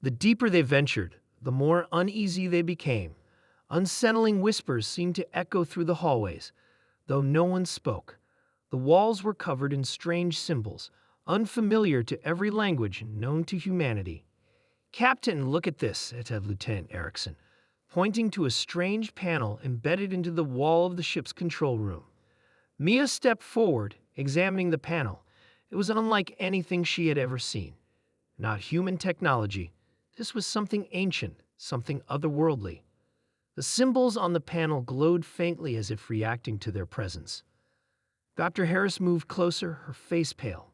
The deeper they ventured, the more uneasy they became. Unsettling whispers seemed to echo through the hallways, though no one spoke. The walls were covered in strange symbols, unfamiliar to every language known to humanity. "Captain, look at this," said Lieutenant Erickson, pointing to a strange panel embedded into the wall of the ship's control room. Mia stepped forward, examining the panel. It was unlike anything she had ever seen. Not human technology. This was something ancient, something otherworldly. The symbols on the panel glowed faintly as if reacting to their presence. Dr. Harris moved closer, her face pale.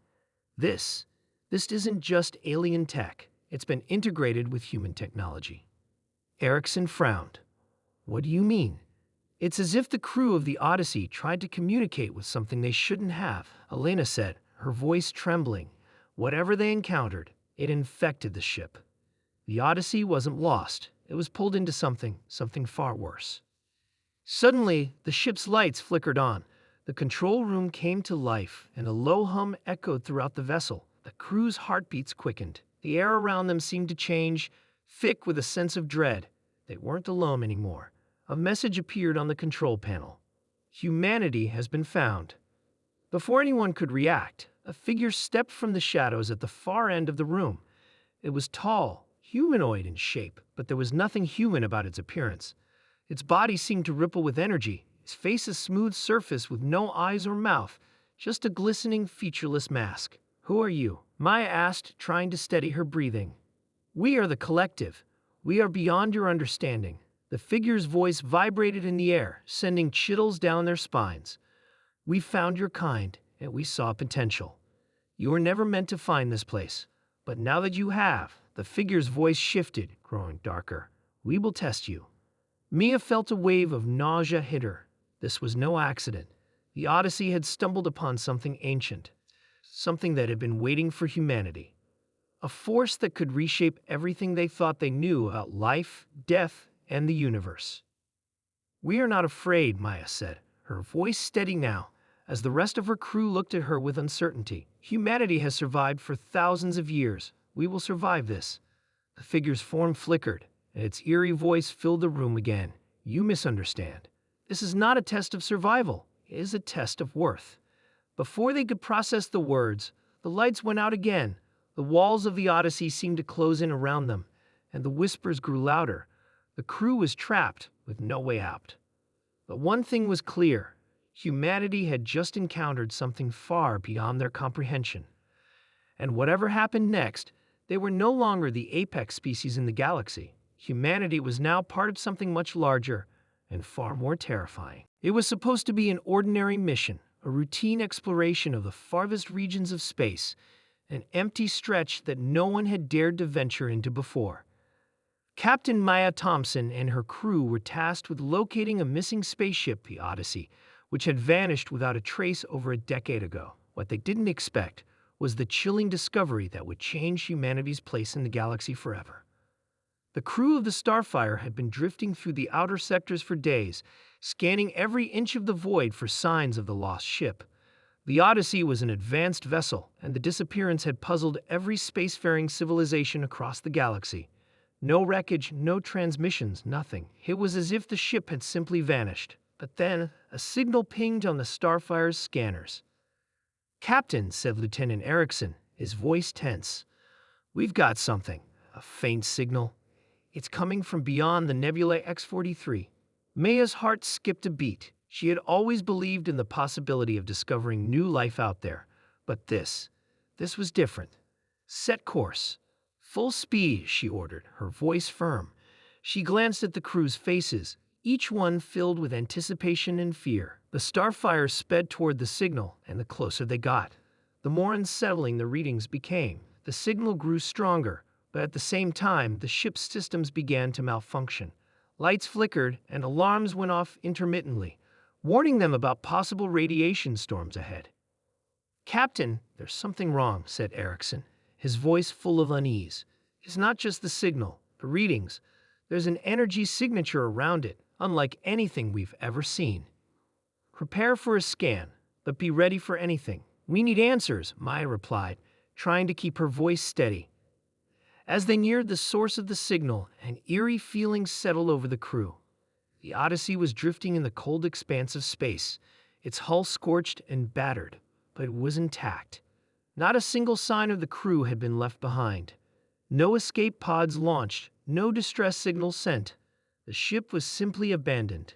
This isn't just alien tech. It's been integrated with human technology." Erickson frowned. "What do you mean?" "It's as if the crew of the Odyssey tried to communicate with something they shouldn't have," Elena said, her voice trembling. "Whatever they encountered, it infected the ship. The Odyssey wasn't lost. It was pulled into something far worse." Suddenly, the ship's lights flickered on. The control room came to life, and a low hum echoed throughout the vessel. The crew's heartbeats quickened. The air around them seemed to change, thick with a sense of dread. They weren't alone anymore. A message appeared on the control panel. "Humanity has been found." Before anyone could react, a figure stepped from the shadows at the far end of the room. It was tall, humanoid in shape, but there was nothing human about its appearance. Its body seemed to ripple with energy, its face a smooth surface with no eyes or mouth, just a glistening, featureless mask. "Who are you?" Maya asked, trying to steady her breathing. "We are the Collective. We are beyond your understanding." The figure's voice vibrated in the air, sending chills down their spines. "We found your kind, and we saw potential. You were never meant to find this place. But now that you have," the figure's voice shifted, growing darker, "we will test you." Mia felt a wave of nausea hit her. This was no accident. The Odyssey had stumbled upon something ancient, something that had been waiting for humanity. A force that could reshape everything they thought they knew about life, death, and the universe. "We are not afraid," Maya said, her voice steady now, as the rest of her crew looked at her with uncertainty. "Humanity has survived for thousands of years. We will survive this." The figure's form flickered, and its eerie voice filled the room again. "You misunderstand. This is not a test of survival. It is a test of worth." Before they could process the words, the lights went out again. The walls of the Odyssey seemed to close in around them, and the whispers grew louder. The crew was trapped, with no way out. But one thing was clear. Humanity had just encountered something far beyond their comprehension. And whatever happened next, they were no longer the apex species in the galaxy. Humanity was now part of something much larger and far more terrifying. It was supposed to be an ordinary mission, a routine exploration of the farthest regions of space, an empty stretch that no one had dared to venture into before. Captain Maya Thompson and her crew were tasked with locating a missing spaceship, the Odyssey, which had vanished without a trace over a decade ago. What they didn't expect was the chilling discovery that would change humanity's place in the galaxy forever. The crew of the Starfire had been drifting through the outer sectors for days, scanning every inch of the void for signs of the lost ship. The Odyssey was an advanced vessel, and the disappearance had puzzled every spacefaring civilization across the galaxy. No wreckage, no transmissions, nothing. It was as if the ship had simply vanished. But then, a signal pinged on the Starfire's scanners. "Captain," said Lieutenant Erickson, his voice tense. "We've got something. A faint signal. It's coming from beyond the nebula X-43. Maya's heart skipped a beat. She had always believed in the possibility of discovering new life out there. But this was different. "Set course. Full speed," she ordered, her voice firm. She glanced at the crew's faces, each one filled with anticipation and fear. The Starfire sped toward the signal, and the closer they got, the more unsettling the readings became. The signal grew stronger, but at the same time, the ship's systems began to malfunction. Lights flickered, and alarms went off intermittently, warning them about possible radiation storms ahead. "Captain, there's something wrong," said Erickson, his voice full of unease. "It's not just the signal, the readings. There's an energy signature around it, unlike anything we've ever seen. Prepare for a scan, but be ready for anything." "We need answers," Maya replied, trying to keep her voice steady. As they neared the source of the signal, an eerie feeling settled over the crew. The Odyssey was drifting in the cold expanse of space, its hull scorched and battered, but it was intact. Not a single sign of the crew had been left behind. No escape pods launched, no distress signals sent. The ship was simply abandoned.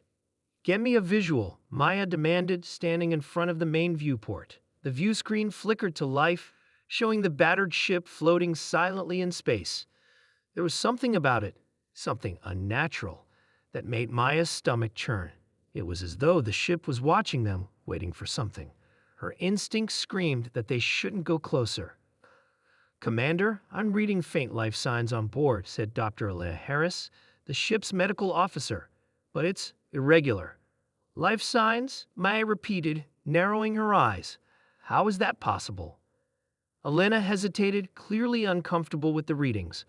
"Get me a visual," Maya demanded, standing in front of the main viewport. The view screen flickered to life, showing the battered ship floating silently in space. There was something about it, something unnatural, that made Maya's stomach churn. It was as though the ship was watching them, waiting for something. Her instincts screamed that they shouldn't go closer. "Commander, I'm reading faint life signs on board," said Dr. Alea Harris, the ship's medical officer. "But it's irregular." "Life signs?" Maya repeated, narrowing her eyes. "How is that possible?" Elena hesitated, clearly uncomfortable with the readings.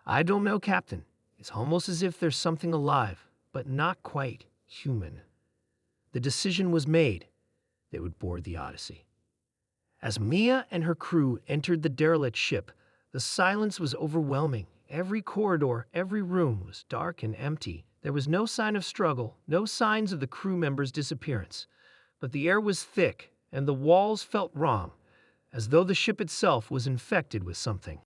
"I don't know, Captain. It's almost as if there's something alive, but not quite human." The decision was made. They would board the Odyssey. As Mia and her crew entered the derelict ship, the silence was overwhelming. Every corridor, every room was dark and empty. There was no sign of struggle, no signs of the crew members' disappearance. But the air was thick, and the walls felt wrong, as though the ship itself was infected with something.